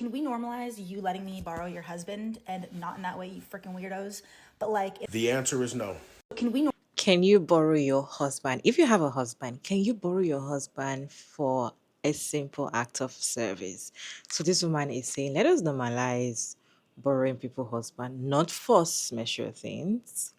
Can we normalize you letting me borrow your husband and not in that way, you freaking weirdos? But like, The answer is no. can we Can you borrow your husband? If you have a husband, can you borrow your husband for a simple act of service? So this woman is saying, let us normalize borrowing people's husband, not force measure things,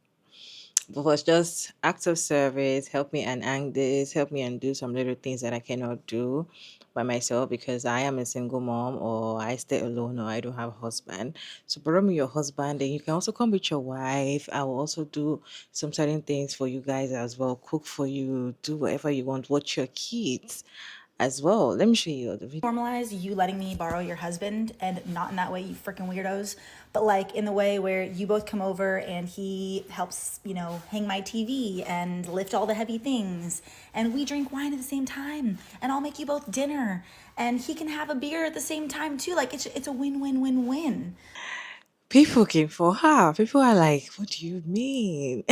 but was just acts of service, help me and hang this, help me and do some little things that I cannot do by myself because I am a single mom or I stay alone or I don't have a husband. So borrow me your husband, and you can also come with your wife. I will also do some certain things for you guys as well, cook for you, do whatever you want, watch your kids as well. Let me show you the video. normalize you letting me borrow your husband and not in that way, you freaking weirdos? But like in the way where you both come over and he helps, hang my TV and lift all the heavy things. And we drink wine at the same time. And I'll make you both dinner. And he can have a beer at the same time too. Like it's a win-win-win-win. People came for her. People are like, what do you mean?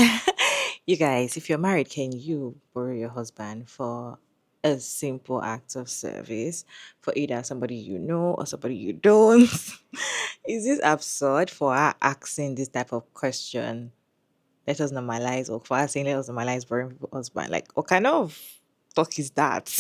You guys, if you're married, can you borrow your husband for a simple act of service for either somebody you know or somebody you don't? Is this absurd for her asking this type of question? Let us normalize, or for her saying, let us normalize borrowing people's husband. Like, what kind of talk is that?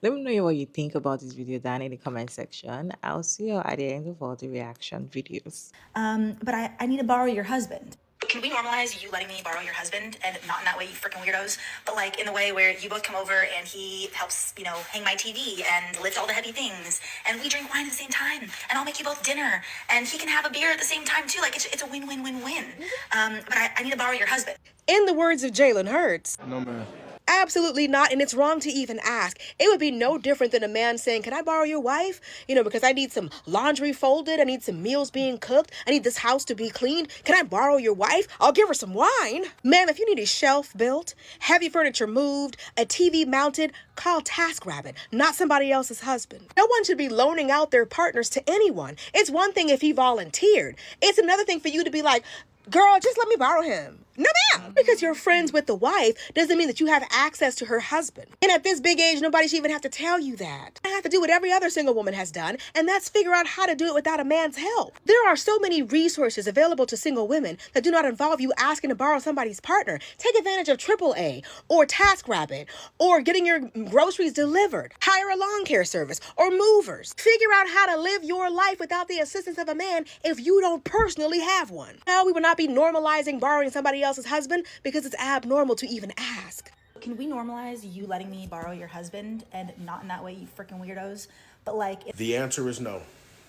Let me know what you think about this video down in the comment section. I'll see you at the end of all the reaction videos. But I need to borrow your husband. Can we normalize you letting me borrow your husband and not in that way, you freaking weirdos? But like in the way where you both come over and he helps, hang my TV and lift all the heavy things. And we drink wine at the same time. And I'll make you both dinner. And he can have a beer at the same time too. Like it's a win-win-win-win. But I need to borrow your husband. In the words of Jalen Hurts, No, man. absolutely not, and it's wrong to even ask. It would be no different than a man saying, can I borrow your wife? Because I need some laundry folded, I need some meals being cooked, I need this house to be cleaned. Can I borrow your wife? I'll give her some wine. Ma'am, if you need a shelf built, heavy furniture moved, a TV mounted, call TaskRabbit, not somebody else's husband. No one should be loaning out their partners to anyone. It's one thing if he volunteered. It's another thing for you to be like, girl, just let me borrow him. No, ma'am. Because you're friends with the wife doesn't mean that you have access to her husband. And at this big age, nobody should even have to tell you that. I have to do what every other single woman has done, and that's figure out how to do it without a man's help. There are so many resources available to single women that do not involve you asking to borrow somebody's partner. Take advantage of AAA or TaskRabbit or getting your groceries delivered. Hire a lawn care service or movers. Figure out how to live your life without the assistance of a man if you don't personally have one. No, we will not be normalizing borrowing somebody else's husband because it's abnormal to even ask. Can we normalize you letting me borrow your husband and not in that way, you freaking weirdos? But like The answer is no.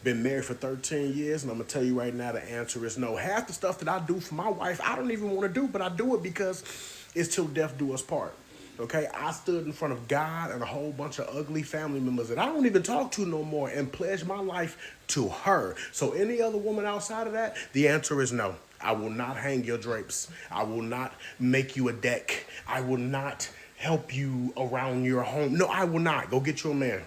Been married for 13 years, and I'm going to tell you right now, the answer is no. Half the stuff that I do for my wife, I don't even want to do, but I do it because it's till death do us part. Okay, I stood in front of God and a whole bunch of ugly family members that I don't even talk to no more and pledged my life to her. So any other woman outside of that, the answer is no. I will not hang your drapes. I will not make you a deck. I will not help you around your home. No, I will not. Go get you a man.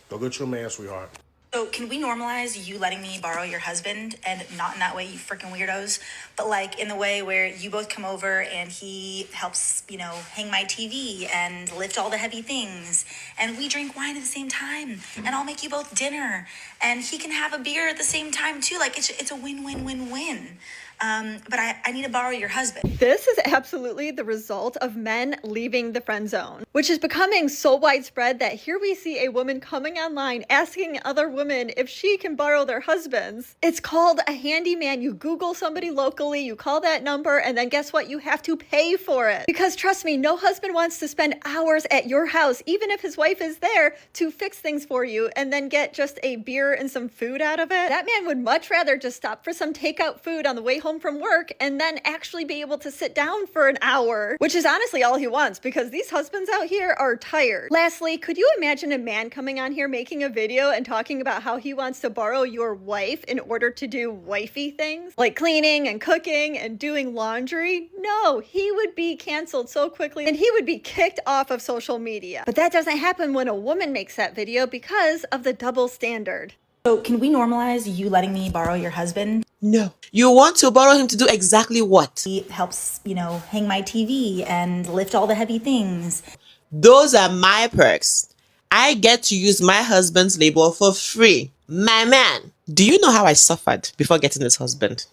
Go get you a man, sweetheart. So can we normalize you letting me borrow your husband and not in that way, you freaking weirdos? But like in the way where you both come over and he helps, hang my TV and lift all the heavy things. And we drink wine at the same time. And I'll make you both dinner. And he can have a beer at the same time too. Like it's a win-win-win-win. But I need to borrow your husband. This is absolutely the result of men leaving the friend zone, which is becoming so widespread that here we see a woman coming online asking other women if she can borrow their husbands. It's called a handyman. You Google somebody locally, you call that number, and then guess what? You have to pay for it. Because trust me, no husband wants to spend hours at your house, even if his wife is there, to fix things for you and then get just a beer and some food out of it. That man would much rather just stop for some takeout food on the way home from work and then actually be able to sit down for an hour, which is honestly all he wants because these husbands out here are tired. Lastly, could you imagine a man coming on here making a video and talking about how he wants to borrow your wife in order to do wifey things like cleaning and cooking and doing laundry? No, he would be canceled so quickly and he would be kicked off of social media. But that doesn't happen when a woman makes that video because of the double standard. So can we normalize you letting me borrow your husband? No. You want to borrow him to do exactly what? He helps, hang my TV and lift all the heavy things. Those are my perks. I get to use my husband's labor for free. My man, do you know how I suffered before getting this husband?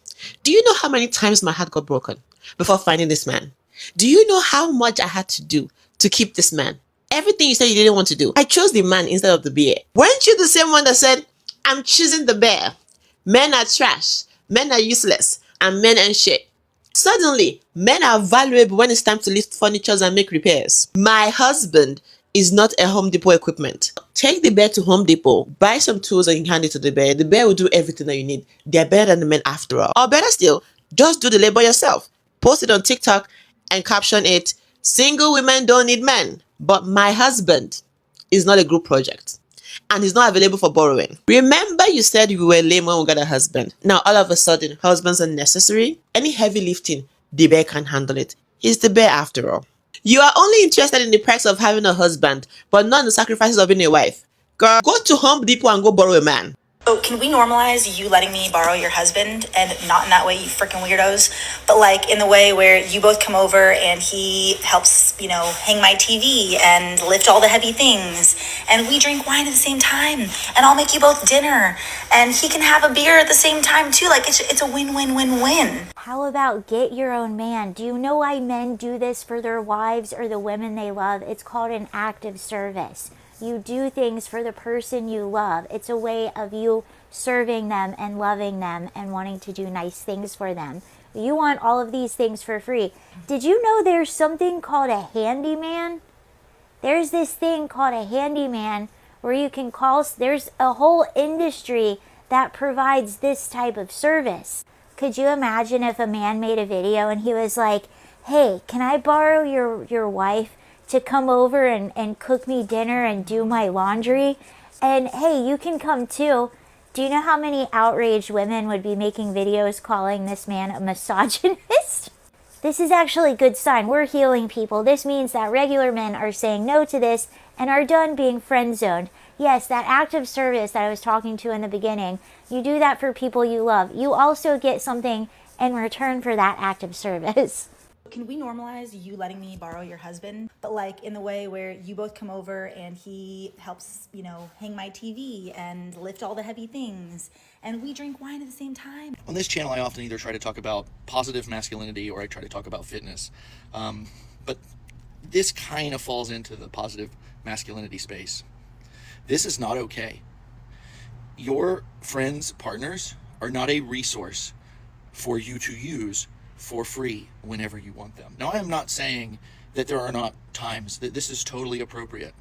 Do you know how many times my heart got broken before finding this man? Do you know how much I had to do to keep this man? Everything you said you didn't want to do. I chose the man instead of the bear. Weren't you the same one that said, I'm choosing the bear? Men are trash, men are useless, and men ain't shit. Suddenly, men are valuable when it's time to lift furnitures and make repairs. My husband is not a Home Depot equipment. Take the bear to Home Depot, buy some tools and hand it to the bear. The bear will do everything that you need. They're better than the men after all. Or better still, just do the labor yourself. Post it on TikTok and caption it, single women don't need men. But my husband is not a group project. And he's not available for borrowing. Remember you said you were lame when we got a husband. Now all of a sudden, husbands are necessary? Any heavy lifting, the bear can't handle it. He's the bear after all. You are only interested in the perks of having a husband, but not in the sacrifices of being a wife. Girl, go to Home Depot and go borrow a man. So can we normalize you letting me borrow your husband, and not in that way, you freaking weirdos, but like in the way where you both come over and he helps, hang my TV and lift all the heavy things, and we drink wine at the same time, and I'll make you both dinner, and he can have a beer at the same time too. Like it's a win-win-win-win. How about get your own man? Do you know why men do this for their wives or the women they love? It's called an act of service. You do things for the person you love. It's a way of you serving them and loving them and wanting to do nice things for them. You want all of these things for free. Did you know there's something called a handyman? There's this thing called a handyman where you can call, there's a whole industry that provides this type of service. Could you imagine if a man made a video and he was like, hey, can I borrow your wife to come over and cook me dinner and do my laundry? And hey, you can come too. Do you know how many outraged women would be making videos calling this man a misogynist? This is actually a good sign. We're healing people. This means that regular men are saying no to this and are done being friend zoned. Yes, that act of service that I was talking to in the beginning, you do that for people you love. You also get something in return for that act of service. Can we normalize you letting me borrow your husband, but like in the way where you both come over and he helps, hang my TV and lift all the heavy things, and we drink wine at the same time? On this channel, I often either try to talk about positive masculinity or I try to talk about fitness. But this kind of falls into the positive masculinity space. This is not okay. Your friends, partners are not a resource for you to use for free whenever you want them. Now, I am not saying that there are not times that this is totally appropriate,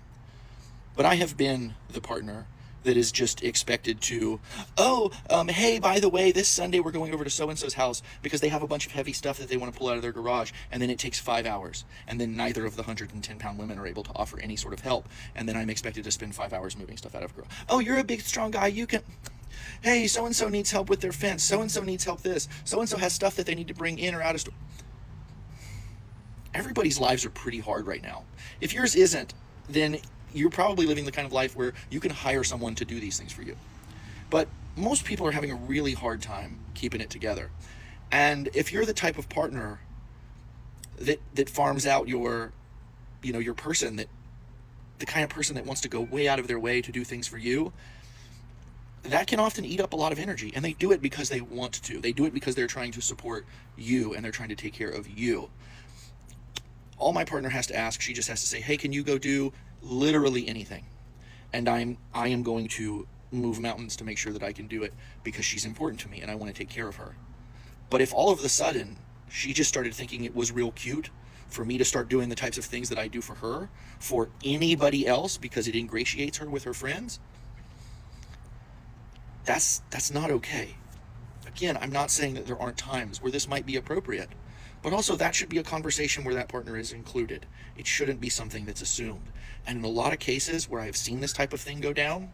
but I have been the partner that is just expected to, hey, by the way, this Sunday we're going over to so-and-so's house because they have a bunch of heavy stuff that they want to pull out of their garage, and then it takes 5 hours, and then neither of the 110-pound women are able to offer any sort of help, and then I'm expected to spend 5 hours moving stuff out of a garage. Oh, you're a big, strong guy, you can... Hey, so-and-so needs help with their fence, so-and-so needs help this, so-and-so has stuff that they need to bring in or out of store. Everybody's lives are pretty hard right now. If yours isn't, then you're probably living the kind of life where you can hire someone to do these things for you. But most people are having a really hard time keeping it together. And if you're the type of partner that farms out your person, that the kind of person that wants to go way out of their way to do things for you, that can often eat up a lot of energy. And they do it because they want to. They do it because they're trying to support you and they're trying to take care of you. All my partner has to ask, she just has to say, hey, can you go do literally anything? And I am going to move mountains to make sure that I can do it because she's important to me and I want to take care of her. But if all of a sudden she just started thinking it was real cute for me to start doing the types of things that I do for her, for anybody else, because it ingratiates her with her friends, that's not okay. Again, I'm not saying that there aren't times where this might be appropriate, but also that should be a conversation where that partner is included. It shouldn't be something that's assumed. And in a lot of cases where I've seen this type of thing go down,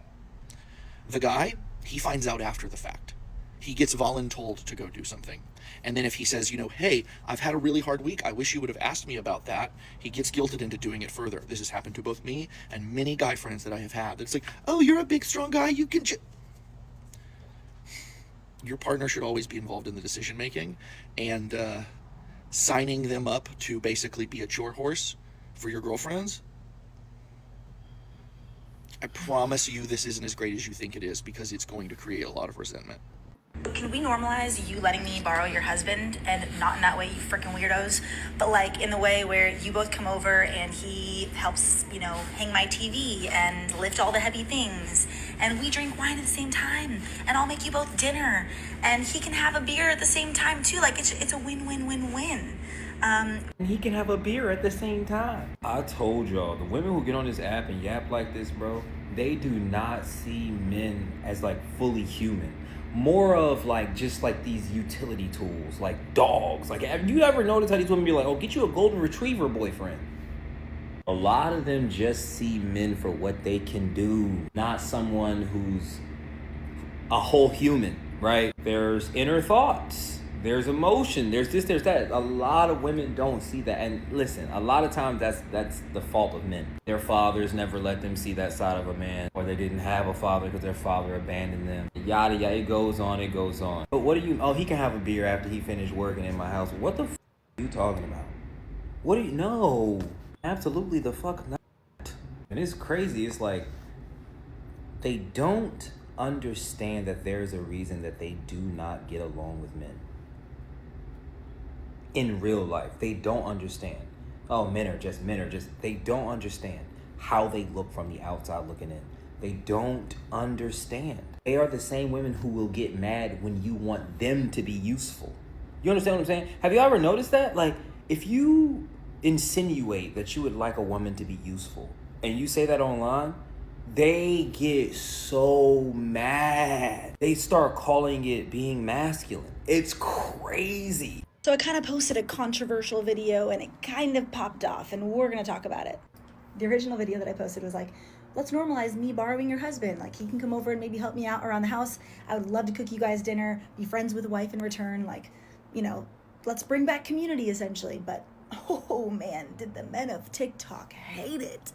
the guy, he finds out after the fact. He gets voluntold to go do something. And then if he says, hey, I've had a really hard week, I wish you would have asked me about that, he gets guilted into doing it further. This has happened to both me and many guy friends that I have had. It's like, oh, you're a big, strong guy, you can your partner should always be involved in the decision making, and signing them up to basically be a chore horse for your girlfriends, I promise you this isn't as great as you think it is, because it's going to create a lot of resentment. Can we normalize you letting me borrow your husband, and not in that way, you freaking weirdos, but like in the way where you both come over and he helps, hang my TV and lift all the heavy things, and we drink wine at the same time, and I'll make you both dinner, and he can have a beer at the same time too. Like it's a win-win-win-win. And he can have a beer at the same time. I told y'all, the women who get on this app and yap like this, bro, they do not see men as like fully human. More of like just like these utility tools, like dogs. Like, have you ever noticed how these women be like, oh, get you a golden retriever boyfriend? A lot of them just see men for what they can do, not someone who's a whole human, right? There's inner thoughts, there's emotion, there's this, there's that. A lot of women don't see that. And listen, a lot of times that's the fault of men. Their fathers never let them see that side of a man, or they didn't have a father because their father abandoned them. Yada yada, it goes on, it goes on. But what do you, oh, he can have a beer after he finished working in my house. What the are you talking about? What do you, no, absolutely the fuck not. And it's crazy, it's like, they don't understand that there's a reason that they do not get along with men. In real life, they don't understand. Oh, men are just, they don't understand how they look from the outside looking in. They don't understand. They are the same women who will get mad when you want them to be useful. You understand what I'm saying? Have you ever noticed that? Like, if you insinuate that you would like a woman to be useful and you say that online, they get so mad. They start calling it being masculine. It's crazy. So I kind of posted a controversial video and it kind of popped off, and we're going to talk about it. The original video that I posted was like, let's normalize me borrowing your husband. Like, he can come over and maybe help me out around the house. I would love to cook you guys dinner, be friends with a wife in return. Like, let's bring back community essentially. But, oh man, did the men of TikTok hate it.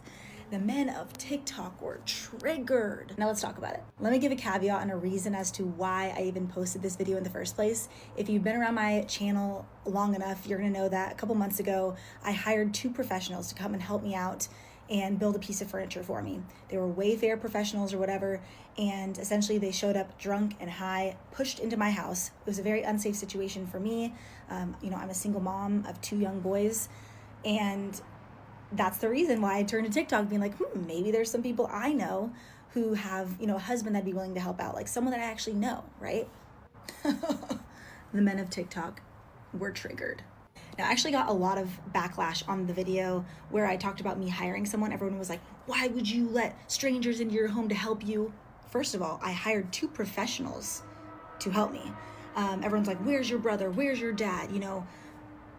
The men of TikTok were triggered. Now let's talk about it. Let me give a caveat and a reason as to why I even posted this video in the first place. If you've been around my channel long enough, you're gonna know that a couple months ago, I hired 2 professionals to come and help me out and build a piece of furniture for me. They were Wayfair professionals or whatever, and essentially they showed up drunk and high, pushed into my house. It was a very unsafe situation for me. I'm a single mom of 2 young boys, and that's the reason why I turned to TikTok, being like, maybe there's some people I know who have, a husband that'd be willing to help out, like someone that I actually know, right? The men of TikTok were triggered. Now, I actually got a lot of backlash on the video where I talked about me hiring someone. Everyone was like, why would you let strangers into your home to help you? First of all, I hired 2 professionals to help me. Everyone's like, where's your brother? Where's your dad?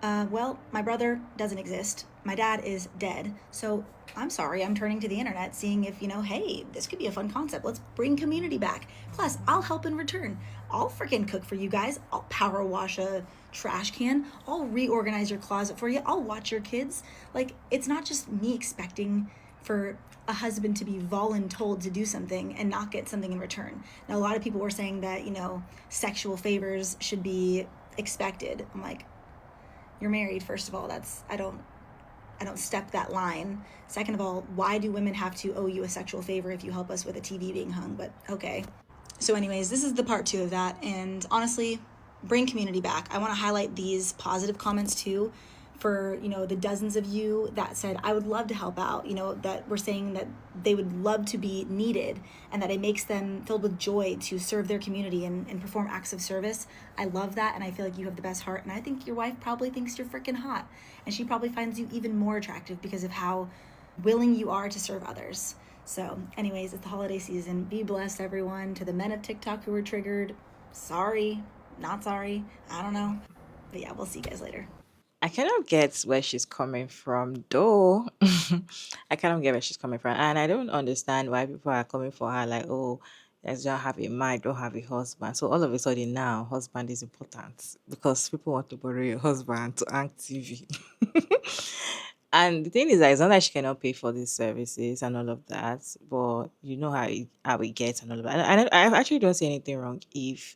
Well, my brother doesn't exist. My dad is dead. So I'm sorry, I'm turning to the internet, seeing if, hey, this could be a fun concept. Let's bring community back. Plus, I'll help in return. I'll freaking cook for you guys. I'll power wash a trash can. I'll reorganize your closet for you. I'll watch your kids. Like, it's not just me expecting for a husband to be voluntold to do something and not get something in return. Now, a lot of people were saying that, sexual favors should be expected. I'm like, you're married, first of all. I don't step that line. Second of all, why do women have to owe you a sexual favor if you help us with a TV being hung? But okay. So anyways, this is the part 2 of that. And honestly, bring community back. I want to highlight these positive comments too, for, the dozens of you that said, I would love to help out, that were saying that they would love to be needed and that it makes them filled with joy to serve their community and perform acts of service. I love that, and I feel like you have the best heart, and I think your wife probably thinks you're freaking hot, and she probably finds you even more attractive because of how willing you are to serve others. So anyways, it's the holiday season. Be blessed, everyone. To the men of TikTok who were triggered, sorry, not sorry, I don't know. But yeah, we'll see you guys later. I kind of get where she's coming from, though. I kind of get where she's coming from. And I don't understand why people are coming for her like, oh, let's just have a man, don't have a husband. So all of a sudden now, husband is important because people want to borrow your husband to act TV. And the thing is that it's not that she cannot pay for these services and all of that, but you know how it gets and all of that. And I actually don't see anything wrong if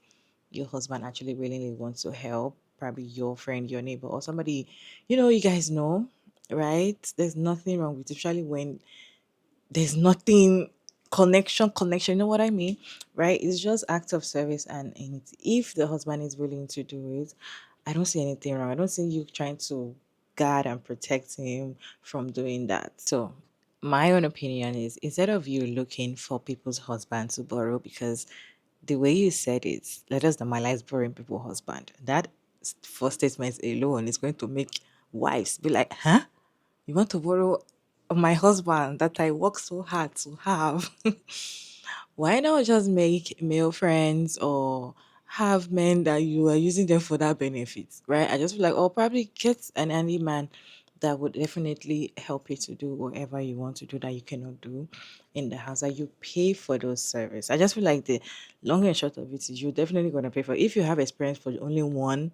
your husband actually willingly wants to help, probably your friend, your neighbor, or somebody you guys know, right? There's nothing wrong with it, especially when there's nothing connection, you know what I mean, right? It's just act of service, and if the husband is willing to do it, I don't see anything wrong. I don't see you trying to guard and protect him from doing that. So my own opinion is, instead of you looking for people's husband to borrow, because the way you said it, let us normalize borrowing people's husband. That first statement alone is going to make wives be like, huh? You want to borrow my husband that I work so hard to have? Why not just make male friends, or have men that you are using them for that benefit, right? I just feel like, or probably get an handy man that would definitely help you to do whatever you want to do that you cannot do in the house, that you pay for those service. I just feel like the long and short of it is, you're definitely going to pay for it. If you have experience for only one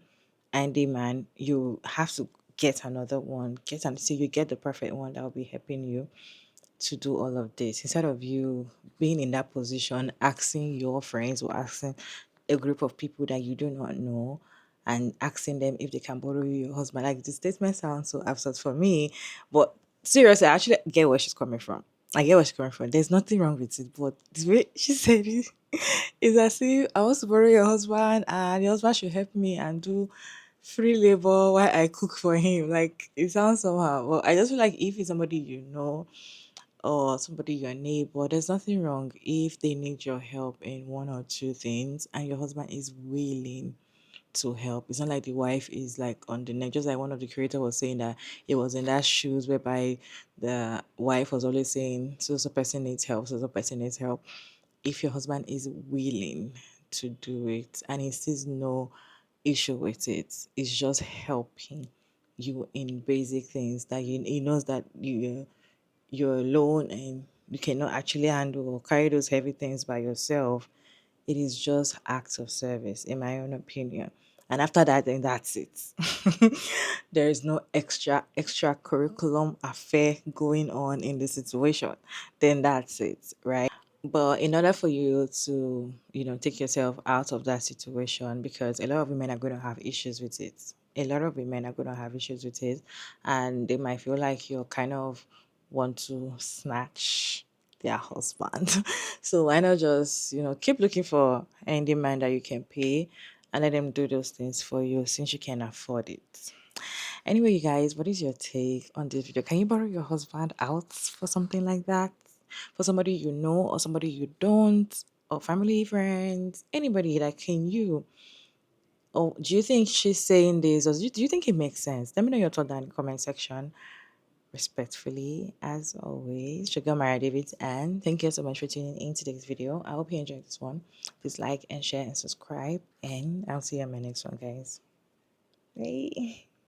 handy man, you have to get another one, so you get the perfect one that will be helping you to do all of this, instead of you being in that position, asking your friends or asking a group of people that you do not know, and asking them if they can borrow you your husband. Like, the statement sounds so absurd for me, but seriously, I actually get where she's coming from. I get where she's coming from. There's nothing wrong with it, but the way she said it is as if I want to borrow your husband and your husband should help me and do free labor while I cook for him. Like, it sounds somehow. Well, I just feel like if it's somebody you know, or somebody your neighbor, there's nothing wrong if they need your help in one or two things and your husband is willing to help. It's not like the wife is like on the neck, just like one of the creator was saying that it was in that shoes whereby the wife was always saying, so person needs help, so person needs help. If your husband is willing to do it and he sees no issue with it, it's just helping you in basic things that he knows that you're alone and you cannot actually handle or carry those heavy things by yourself. It is just acts of service, in my own opinion. And after that, then that's it. There is no extra curriculum affair going on in the situation. Then that's it, right? But in order for you to, take yourself out of that situation, because a lot of women are going to have issues with it. A lot of women are going to have issues with it, and they might feel like you're kind of want to snatch their husband. So why not just, keep looking for any demand that you can pay and let them do those things for you since you can afford it. Anyway, you guys, what is your take on this video? Can you borrow your husband out for something like that? For somebody you know or somebody you don't, or family, friends, anybody, like, can you? Or do you think she's saying this, or do you think it makes sense? Let me know your thought down in the comment section. Respectfully, as always, Sugar Mara David, and thank you so much for tuning in to today's video. I hope you enjoyed this one. Please like and share and subscribe, and I'll see you on my next one, guys. Bye.